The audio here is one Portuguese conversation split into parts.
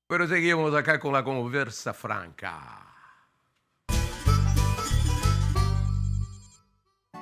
Proseguimos acá con la conversa franca.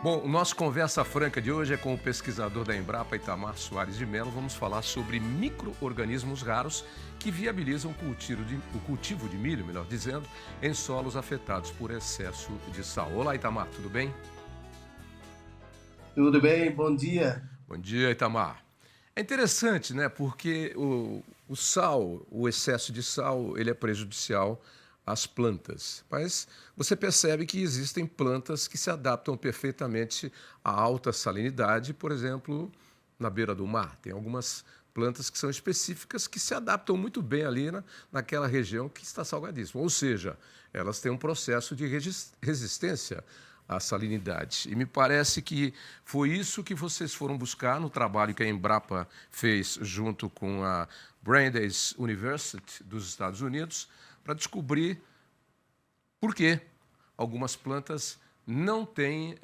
Bom, o nosso Conversa Franca de hoje é com o pesquisador da Embrapa, Itamar Soares de Mello. Vamos falar sobre micro-organismos raros que viabilizam o cultivo de milho, melhor dizendo, em solos afetados por excesso de sal. Olá, Itamar, tudo bem? Tudo bem? Bom dia. Bom dia, Itamar. É interessante, né? Porque o sal, o excesso de sal, ele é prejudicial às plantas. Mas você percebe que existem plantas que se adaptam perfeitamente à alta salinidade, por exemplo, na beira do mar. Tem algumas plantas que são específicas que se adaptam muito bem ali naquela região que está salgadíssima. Ou seja, elas têm um processo de resistência à salinidade. E me parece que foi isso que vocês foram buscar no trabalho que a Embrapa fez junto com a Brandeis University dos Estados Unidos para descobrir por que algumas plantas não têm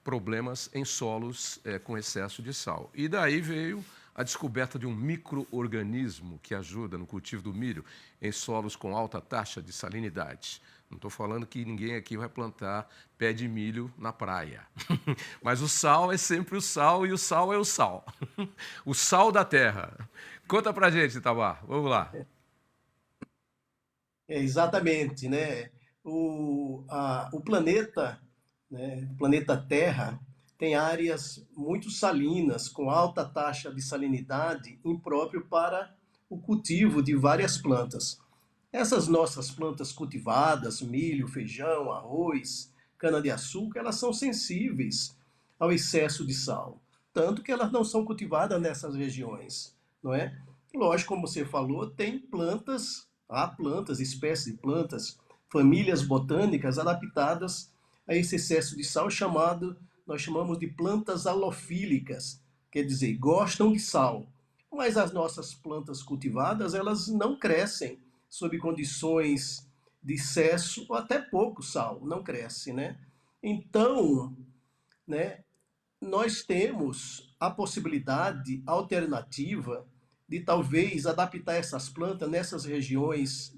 problemas em solos com excesso de sal. E daí veio a descoberta de um micro-organismo que ajuda no cultivo do milho em solos com alta taxa de salinidade. Não estou falando que ninguém aqui vai plantar pé de milho na praia. Mas o sal é sempre o sal e o sal é o sal. O sal da terra. Conta pra gente, Itamar. Vamos lá. Exatamente, né? O planeta, né, o planeta Terra, tem áreas muito salinas, com alta taxa de salinidade, impróprio para o cultivo de várias plantas. Essas nossas plantas cultivadas, milho, feijão, arroz, cana-de-açúcar, elas são sensíveis ao excesso de sal, tanto que elas não são cultivadas nessas regiões, não é? Lógico, como você falou, tem plantas, há plantas, espécies de plantas, famílias botânicas adaptadas a esse excesso de sal nós chamamos de plantas halofílicas, quer dizer, gostam de sal. Mas as nossas plantas cultivadas, elas não crescem sob condições de excesso ou até pouco sal, não cresce, né? Então, né, nós temos a possibilidade alternativa de talvez adaptar essas plantas nessas regiões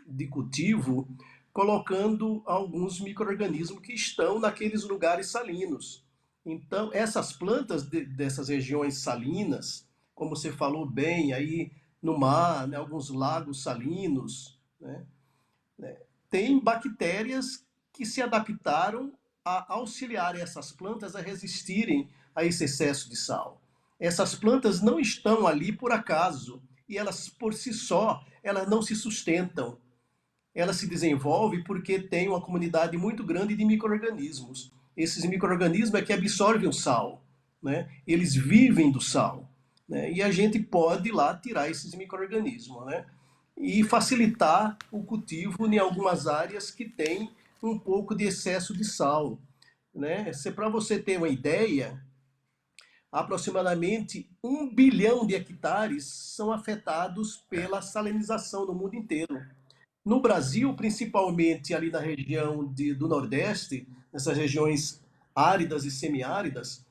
de cultivo, colocando alguns micro-organismos que estão naqueles lugares salinos. Então, essas plantas dessas regiões salinas, como você falou bem, aí no mar, né, alguns lagos salinos, né, tem bactérias que se adaptaram a auxiliar essas plantas a resistirem a esse excesso de sal. Essas plantas não estão ali por acaso e elas por si só, elas não se sustentam. Elas se desenvolvem porque tem uma comunidade muito grande de micro-organismos. Esses micro-organismos é que absorvem o sal, né? Eles vivem do sal, né? E a gente pode ir lá tirar esses micro-organismos, né? E facilitar o cultivo em algumas áreas que tem um pouco de excesso de sal, né? Se para você ter uma ideia, aproximadamente 1 bilhão de hectares são afetados É. pela salinização no mundo inteiro. No Brasil, principalmente ali na região do Nordeste, nessas regiões áridas e semiáridas,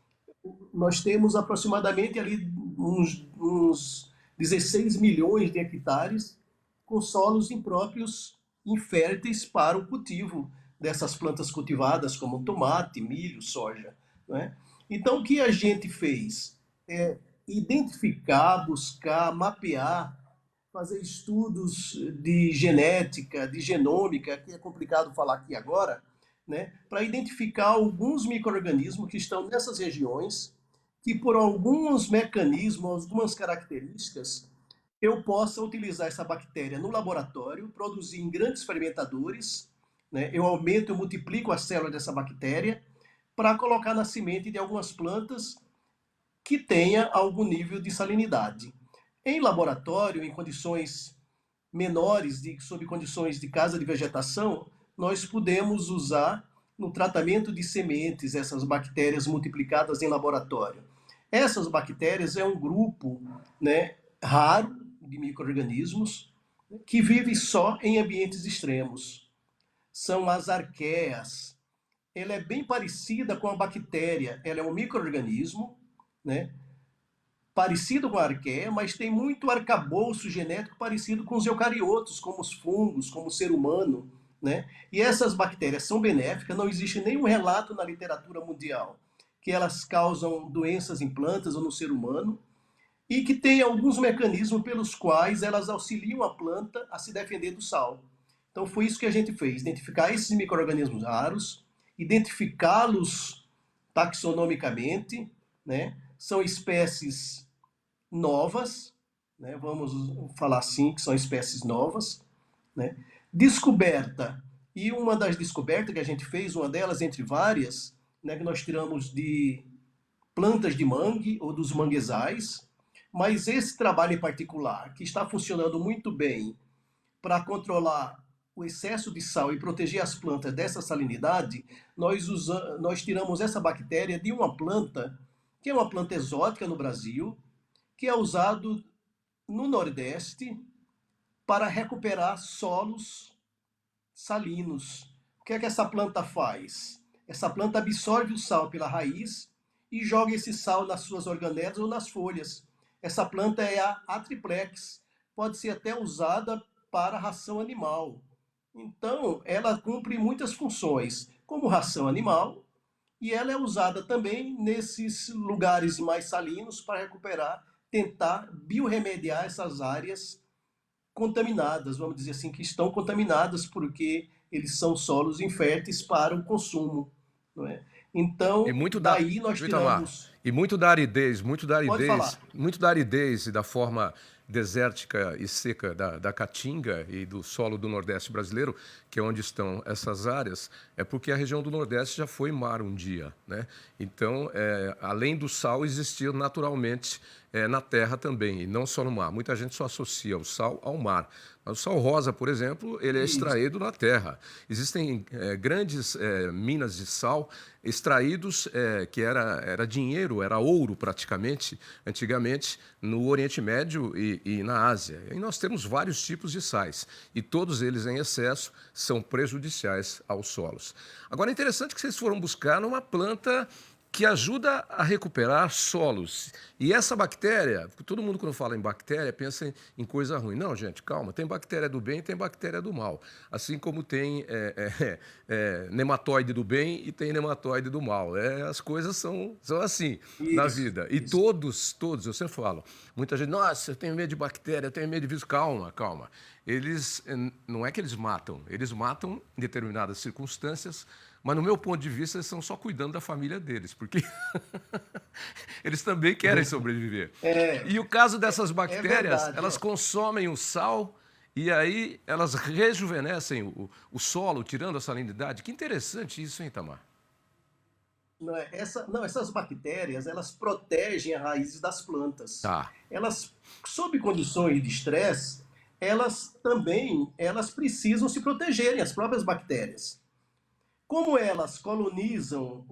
nós temos aproximadamente ali uns 16 milhões de hectares com solos impróprios, inférteis para o cultivo dessas plantas cultivadas, como tomate, milho, soja. Né? Então, o que a gente fez? É identificar, buscar, mapear, fazer estudos de genética, de genômica, que é complicado falar aqui agora, né, para identificar alguns micro-organismos que estão nessas regiões, que por alguns mecanismos, algumas características, eu possa utilizar essa bactéria no laboratório, produzir em grandes fermentadores, né, eu aumento, eu multiplico a célula dessa bactéria, para colocar na semente de algumas plantas que tenha algum nível de salinidade. Em laboratório, em condições menores, sob condições de casa de vegetação, nós podemos usar no tratamento de sementes essas bactérias multiplicadas em laboratório. Essas bactérias é um grupo, né, raro de micro-organismos que vive só em ambientes extremos. São as arqueias. Ela é bem parecida com a bactéria. Ela é um micro-organismo, né, parecido com a arqueia, mas tem muito arcabouço genético parecido com os eucariotos, como os fungos, como o ser humano, né? E essas bactérias são benéficas, não existe nenhum relato na literatura mundial que elas causam doenças em plantas ou no ser humano, e que tem alguns mecanismos pelos quais elas auxiliam a planta a se defender do sal. Então foi isso que a gente fez, identificar esses micro-organismos raros, identificá-los taxonomicamente, né? São espécies novas, né? Vamos falar assim, que são espécies novas, né? Descoberta, e uma das descobertas que a gente fez, uma delas entre várias, né, que nós tiramos de plantas de mangue ou dos manguezais, mas esse trabalho em particular, que está funcionando muito bem para controlar o excesso de sal e proteger as plantas dessa salinidade, nós tiramos essa bactéria de uma planta, que é uma planta exótica no Brasil, que é usado no Nordeste para recuperar solos salinos. O que é que essa planta faz? Essa planta absorve o sal pela raiz e joga esse sal nas suas organelas ou nas folhas. Essa planta é a Atriplex, pode ser até usada para ração animal. Então, ela cumpre muitas funções como ração animal e ela é usada também nesses lugares mais salinos para recuperar, tentar biorremediar essas áreas contaminadas, vamos dizer assim, que estão contaminadas porque eles são solos inférteis para o consumo, não é? E Então, muito da, daí nós viu, Itamar? tiramos. E muito da aridez, Pode falar. muito da aridez e da forma desértica e seca da Caatinga e do solo do Nordeste brasileiro, que é onde estão essas áreas, é porque a região do Nordeste já foi mar um dia, né? Então, além do sal, existia naturalmente na terra também, e não só no mar. Muita gente só associa o sal ao mar. Mas o sal rosa, por exemplo, ele é Isso. extraído na terra. Existem grandes minas de sal extraídos, que era dinheiro, era ouro praticamente, antigamente, no Oriente Médio e na Ásia. E nós temos vários tipos de sais, e todos eles em excesso são prejudiciais aos solos. Agora, é interessante que vocês foram buscar numa planta que ajuda a recuperar solos. E essa bactéria, todo mundo quando fala em bactéria pensa em coisa ruim. Não, gente, calma, tem bactéria do bem e tem bactéria do mal. Assim como tem nematóide do bem e tem nematóide do mal. As coisas são assim na Isso, vida. E isso. todos, eu sempre falo, muita gente, nossa, eu tenho medo de bactéria, eu tenho medo de vírus. Calma, calma. Eles, não é que eles matam em determinadas circunstâncias, mas, no meu ponto de vista, eles estão só cuidando da família deles, porque eles também querem sobreviver. É, E o caso dessas é bactérias, verdade. elas consomem o sal e aí elas rejuvenescem o solo, tirando a salinidade. Que interessante isso, hein, Tamar? Não, essas bactérias, elas protegem as raízes das plantas. Tá. Elas, sob condições de estresse, elas precisam se protegerem, as próprias bactérias. Como elas colonizam,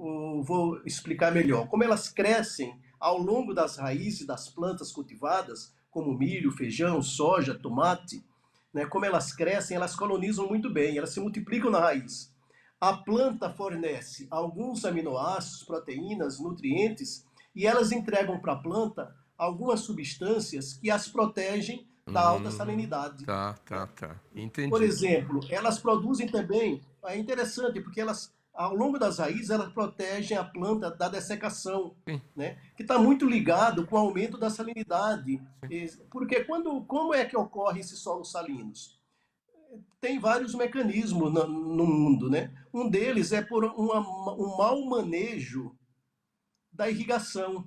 vou explicar melhor, como elas crescem ao longo das raízes das plantas cultivadas, como milho, feijão, soja, tomate, né, como elas crescem, elas colonizam muito bem, elas se multiplicam na raiz. A planta fornece alguns aminoácidos, proteínas, nutrientes, e elas entregam para a planta algumas substâncias que as protegem da alta salinidade. Tá. Por Entendi. exemplo, elas produzem também, é interessante, porque elas, ao longo das raízes, elas protegem a planta da dessecação, Sim, né? Que está muito ligado com o aumento da salinidade. Porque como é que ocorrem esses solos salinos? Tem vários mecanismos no mundo, né? Um deles é por um mau manejo da irrigação,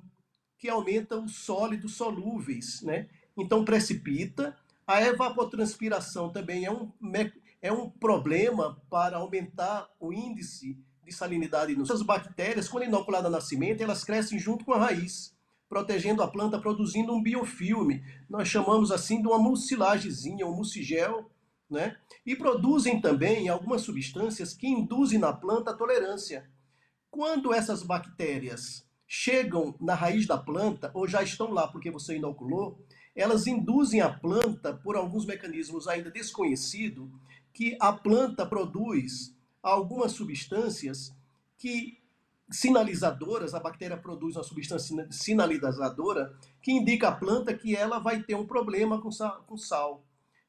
que aumenta os sólidos solúveis, né? Então precipita. A evapotranspiração também é um problema para aumentar o índice de salinidade. Essas bactérias, quando inoculadas na semente, elas crescem junto com a raiz, protegendo a planta, produzindo um biofilme. Nós chamamos assim de uma mucilagezinha, um mucigel, né? E produzem também algumas substâncias que induzem na planta a tolerância. Quando essas bactérias chegam na raiz da planta, ou já estão lá porque você inoculou, elas induzem a planta, por alguns mecanismos ainda desconhecidos, que a planta produz algumas substâncias que sinalizadoras, a bactéria produz uma substância sinalizadora que indica à planta que ela vai ter um problema com sal.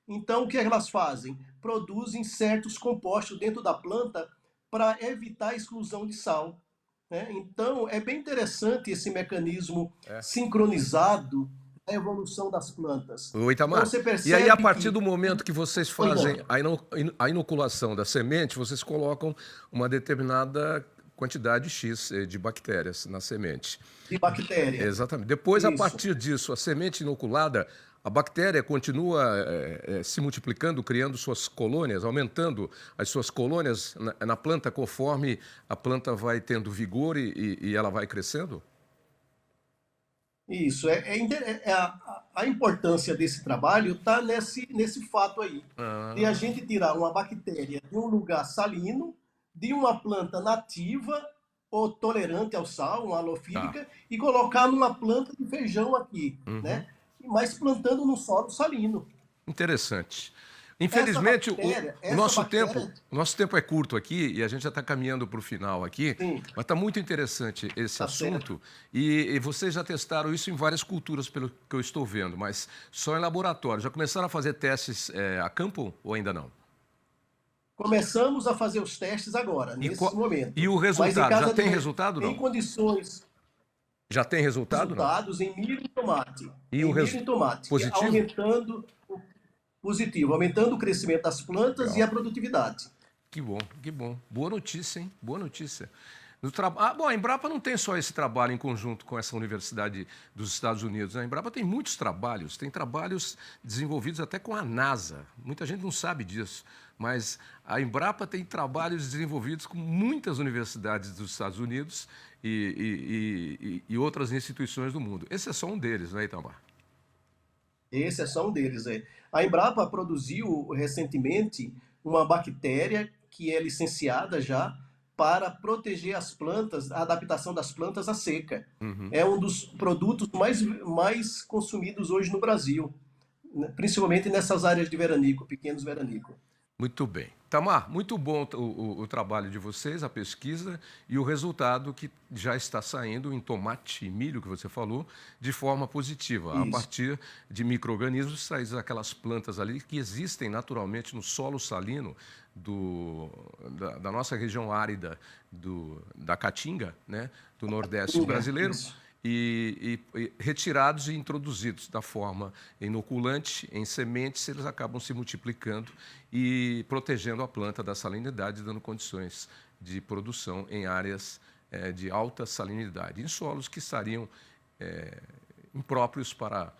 Então, o que elas fazem? Produzem certos compostos dentro da planta para evitar a exclusão de sal. Né? Então, é bem interessante esse mecanismo É. sincronizado da evolução das plantas. Ô, Então, Itamar, você e aí a percebe partir que... do momento que vocês Pois não, fazem a inoculação da semente, vocês colocam uma determinada quantidade X de bactérias na semente. de bactéria. Exatamente. Depois, a Isso. partir disso, a semente inoculada, a bactéria continua se multiplicando, criando suas colônias, aumentando as suas colônias na planta conforme a planta vai tendo vigor e ela vai crescendo? Isso. A importância desse trabalho está nesse fato aí. De a Ah, gente tirar uma bactéria de um lugar salino, de uma planta nativa ou tolerante ao sal, uma tá. halofílica, e colocar numa planta de feijão aqui, Uhum. né? Mas plantando no solo salino. Interessante. Essa Infelizmente, bactéria, o essa nosso tempo, bactéria, o nosso tempo é curto aqui e a gente já está caminhando para o final aqui, sim, mas está muito interessante esse tá certo. assunto e vocês já testaram isso em várias culturas, pelo que eu estou vendo, mas só em laboratório. Já começaram a fazer testes a campo ou ainda não? Começamos a fazer os testes agora, E, nesse e momento. o Mas em resultado? Já casa de tem resultado ou em não? condições Já tem resultado ou não? resultados em milho e tomate. E o Em milho e resultado tomate, positivo? aumentando positivo, aumentando o crescimento das plantas e Legal. a produtividade. Que bom, que bom. Boa notícia, hein? Boa notícia. Bom, a Embrapa não tem só esse trabalho em conjunto com essa universidade dos Estados Unidos. A Embrapa tem muitos trabalhos, tem trabalhos desenvolvidos até com a NASA. Muita gente não sabe disso, mas a Embrapa tem trabalhos desenvolvidos com muitas universidades dos Estados Unidos e outras instituições do mundo. Esse é só um deles, né, Itamar? Esse é só um deles. A Embrapa produziu recentemente uma bactéria que é licenciada já para proteger as plantas, a adaptação das plantas à seca. Uhum. É um dos produtos mais consumidos hoje no Brasil, né? Principalmente nessas áreas de veranico, pequenos veranico. Muito bem. Tamar, muito bom o trabalho de vocês, a pesquisa e o resultado que já está saindo em tomate e milho, que você falou, de forma positiva, a Isso. partir de micro-organismos, saídos daquelas plantas ali que existem naturalmente no solo salino da nossa região árida da Caatinga, né, do Nordeste brasileiro. Isso. E retirados e introduzidos da forma inoculante em sementes, eles acabam se multiplicando e protegendo a planta da salinidade, dando condições de produção em áreas de alta salinidade, em solos que estariam impróprios para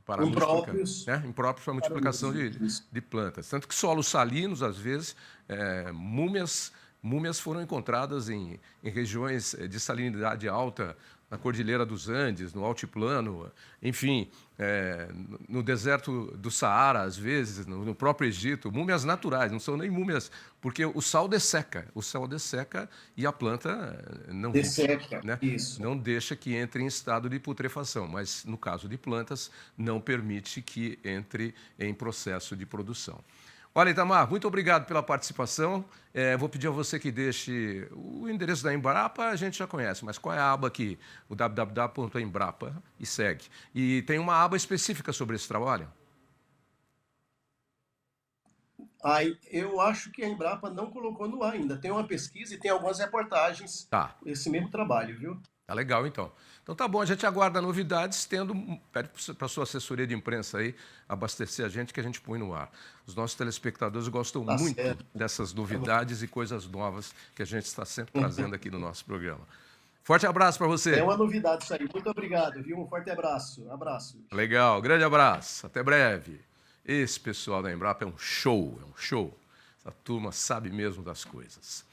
a Impróprios impróprios para a para o multiplicação uso. Isso. de plantas. Tanto que solos salinos, às vezes, múmias foram encontradas em regiões de salinidade alta, na Cordilheira dos Andes, no altiplano, enfim, no deserto do Saara, às vezes, no próprio Egito, múmias naturais, não são nem múmias, porque o sal desseca e a planta não vive, Desseca. né? Isso. Não deixa que entre em estado de putrefação, mas no caso de plantas, não permite que entre em processo de produção. Olha, Itamar, muito obrigado pela participação. Vou pedir a você que deixe o endereço da Embrapa, a gente já conhece, mas qual é a aba aqui? O www.embrapa e segue. E tem uma aba específica sobre esse trabalho? Aí, eu acho que a Embrapa não colocou no ar ainda. Tem uma pesquisa e tem algumas reportagens, Tá. esse mesmo trabalho, viu? Tá legal, então. Então tá bom, a gente aguarda novidades, pede para a sua assessoria de imprensa aí abastecer a gente que a gente põe no ar. Os nossos telespectadores gostam Tá muito certo. dessas novidades e coisas novas que a gente está sempre trazendo aqui no nosso programa. Forte abraço para É você. uma novidade isso aí. Muito obrigado, viu? Um forte abraço. Abraço. Legal, grande abraço, até breve. Esse pessoal da Embrapa é um show, é um show. Essa turma sabe mesmo das coisas.